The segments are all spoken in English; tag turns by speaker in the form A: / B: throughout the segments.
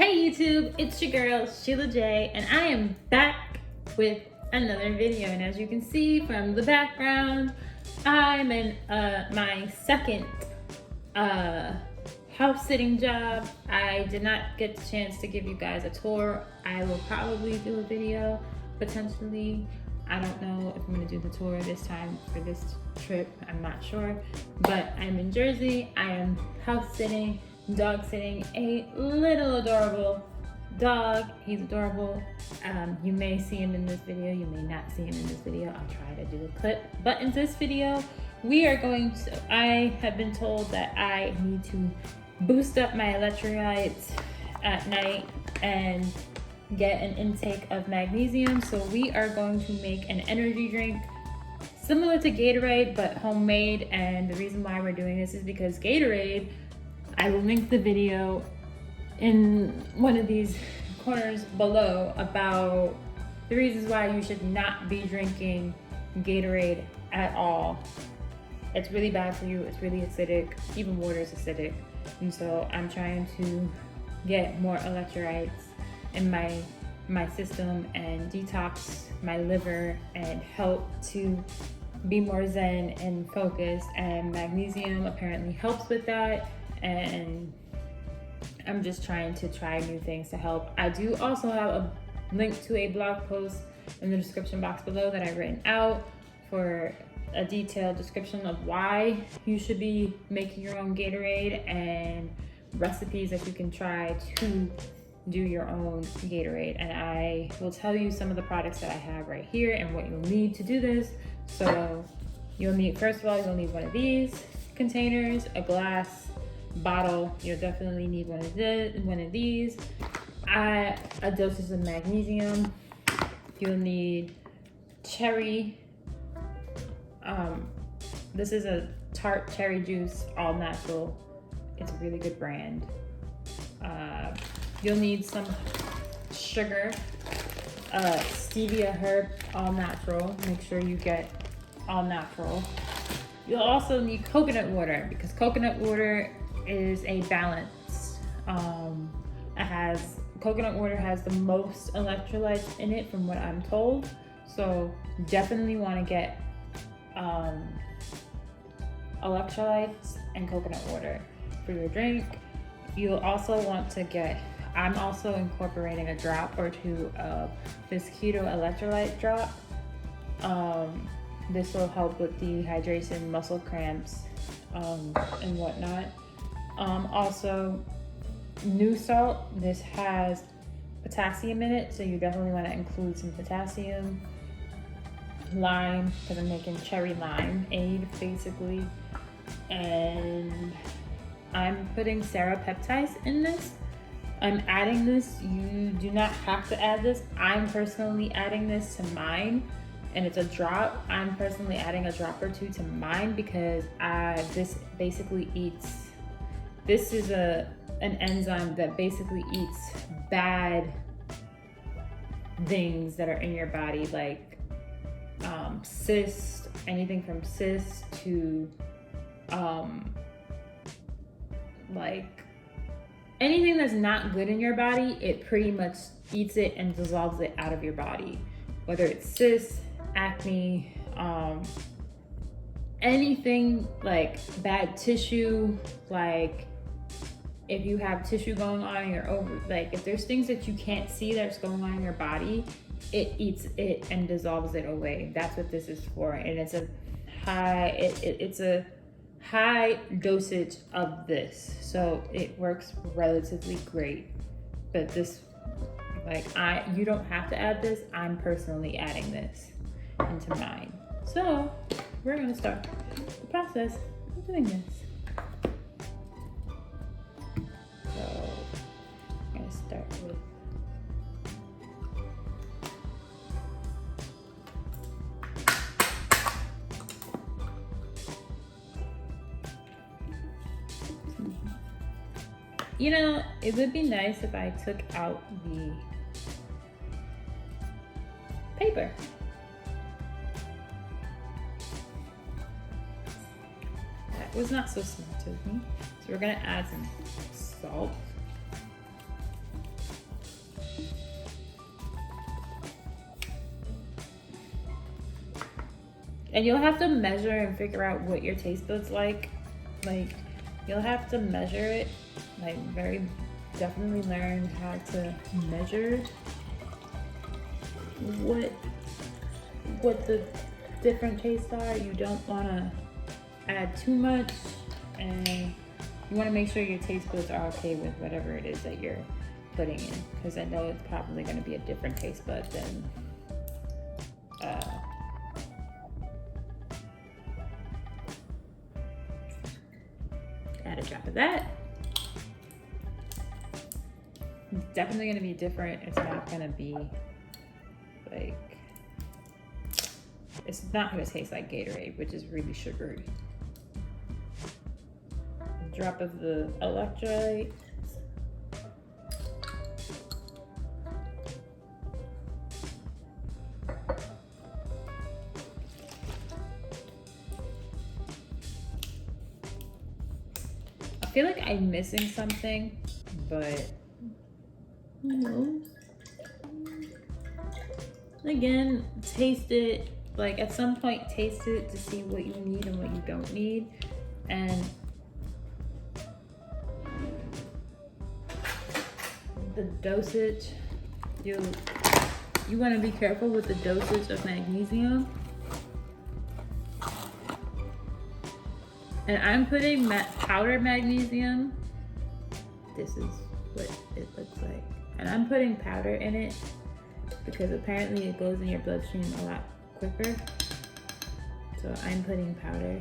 A: Hey YouTube, it's your girl Sheila J, and I am back with another video. And as you can see from the background, I'm in my second house sitting job. I did not get the chance to give you guys a tour. I will probably do a video potentially. I don't know if I'm gonna do the tour this time for this trip, I'm not sure. But I'm in Jersey, I am house sitting, dog sitting a little adorable dog. He's adorable. You may see him in this video, you may not see him in this video. I'll try to do a clip. But in this video, we are going to, I have been told that I need to boost up my electrolytes at night and get an intake of magnesium. So we are going to make an energy drink similar to Gatorade, but homemade. And the reason why we're doing this is because Gatorade, I will link the video in one of these corners below about the reasons why you should not be drinking Gatorade at all. It's really bad for you, it's really acidic, even water is acidic. And so I'm trying to get more electrolytes in my system and detox my liver and help to be more zen and focused, and magnesium apparently helps with that. And I'm just trying to try new things to help. I do also have a link to a blog post in the description box below that I've written out for a detailed description of why you should be making your own Gatorade and recipes that you can try to do your own Gatorade. And I will tell you some of the products that I have right here and what you'll need to do this. So you'll need, first of all, you'll need one of these containers, a glass bottle. You'll definitely need one of these. A dosage of magnesium. You'll need cherry. This is a tart cherry juice, all natural. It's a really good brand. You'll need some sugar, stevia herb, all natural. Make sure you get all natural. You'll also need coconut water, because coconut water is a balance. Coconut water has the most electrolytes in it from what I'm told. So definitely want to get electrolytes and coconut water for your drink. You'll also want to get, I'm also incorporating a drop or two of this keto electrolyte drop. This will help with dehydration, muscle cramps, and whatnot. Also, new salt. This has potassium in it, so you definitely want to include some potassium. Lime, because I'm making cherry limeade basically. And I'm putting serapeptides in this. I'm adding this. You do not have to add this. I'm personally adding this to mine, and it's a drop. I'm personally adding a drop or two to mine because this basically eats. This is an enzyme that basically eats bad things that are in your body, like cysts, anything from cysts to like anything that's not good in your body. It pretty much eats it and dissolves it out of your body, whether it's cysts, acne, anything like bad tissue. Like if you have tissue going on in your like if there's things that you can't see that's going on in your body, it eats it and dissolves it away. That's what this is for. And it's a high dosage of this, so it works relatively great. But this, like, you don't have to add this. I'm personally adding this into mine. So we're gonna start the process of doing this. So I'm gonna start with it would be nice if I took out the paper. That was not so smart of me. So we're gonna add some salt. And you'll have to measure and figure out what your taste buds like. Like, you'll have to measure it. Like, definitely learn how to measure what the different tastes are. You don't want to add too much, and you want to make sure your taste buds are okay with whatever it is that you're putting in, because I know it's probably going to be a different taste bud than add a drop of that. It's definitely going to be different. It's not going to be like, it's not going to taste like Gatorade, which is really sugary. A drop of the electrolyte. I feel like I'm missing something, but again, taste it. Like, at some point, taste it to see what you need and what you don't need. And the dosage, you want to be careful with the dosage of magnesium. And I'm putting powdered magnesium. This is what it looks like. And I'm putting powder in it because apparently it goes in your bloodstream a lot quicker. So I'm putting powder.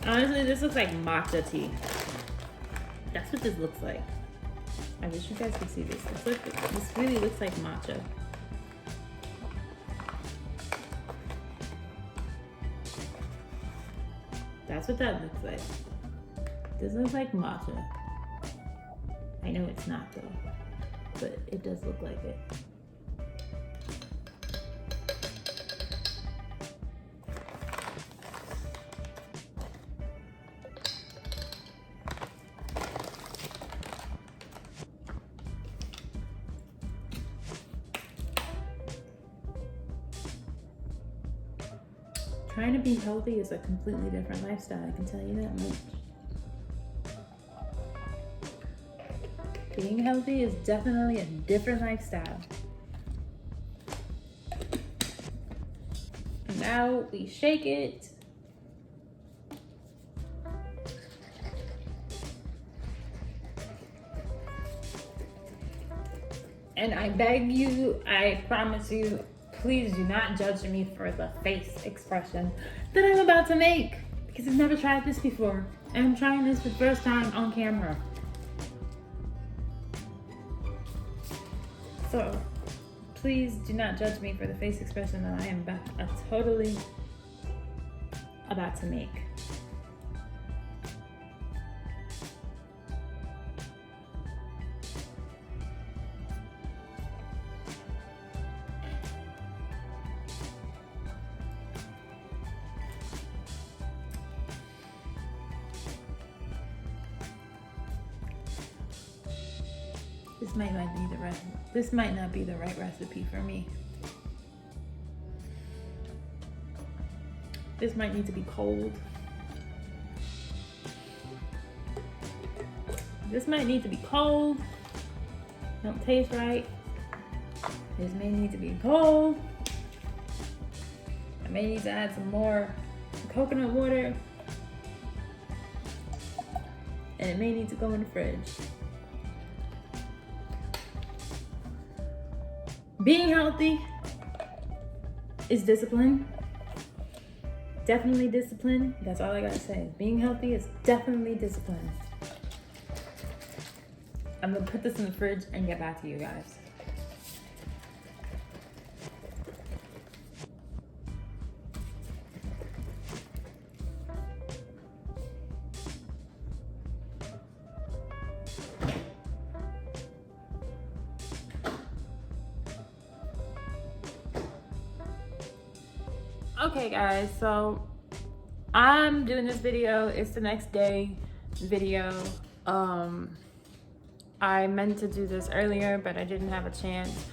A: Honestly, this looks like matcha tea. That's what this looks like. I wish you guys could see this. This really looks like matcha. That's what that looks like. This looks like matcha. I know it's not though, but it does look like it. Trying to be healthy is a completely different lifestyle, I can tell you that much. Being healthy is definitely a different lifestyle. And now we shake it. And I beg you, I promise you, please do not judge me for the face expression that I'm about to make, because I've never tried this before. And I'm trying this for the first time on camera. So please do not judge me for the face expression that I am totally about to make. This might not be the right recipe for me. This might need to be cold. This might need to be cold. Don't taste right. This may need to be cold. I may need to add some more coconut water. And it may need to go in the fridge. Being healthy is discipline. Definitely discipline. That's all I gotta say. Being healthy is definitely discipline. I'm gonna put this in the fridge and get back to you guys. Okay guys, so I'm doing this video. It's the next day video. I meant to do this earlier, but I didn't have a chance.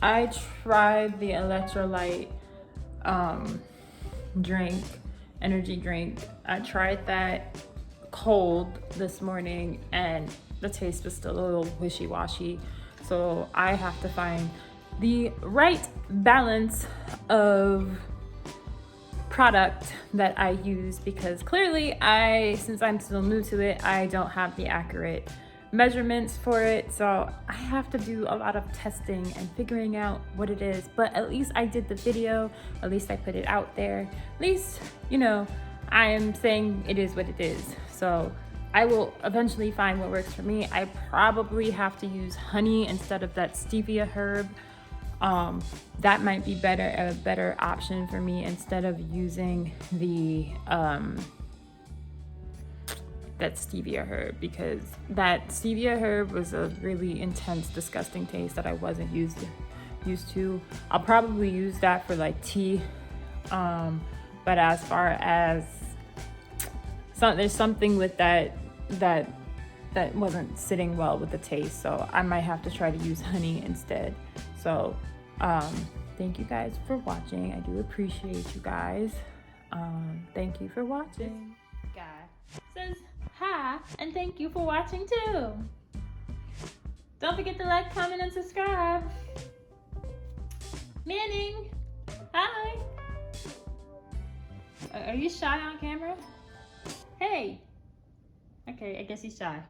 A: I tried the electrolyte energy drink. I tried that cold this morning and the taste was still a little wishy-washy. So I have to find the right balance of product that I use, because clearly since I'm still new to it, I don't have the accurate measurements for it. So I have to do a lot of testing and figuring out what it is. But at least I did the video, at least I put it out there. At least, you know, I am saying it is what it is. So I will eventually find what works for me. I probably have to use honey instead of that stevia herb. That might be a better option for me instead of using the that stevia herb, because that stevia herb was a really intense, disgusting taste that I wasn't used to. I'll probably use that for like tea, but as far as there's something with that wasn't sitting well with the taste, so I might have to try to use honey instead. So thank you guys for watching. I do appreciate you guys. Thank you for watching. Guy says hi and thank you for watching too. Don't forget to like, comment, and subscribe. Manning, hi. Are you shy on camera? Hey. Okay, I guess he's shy.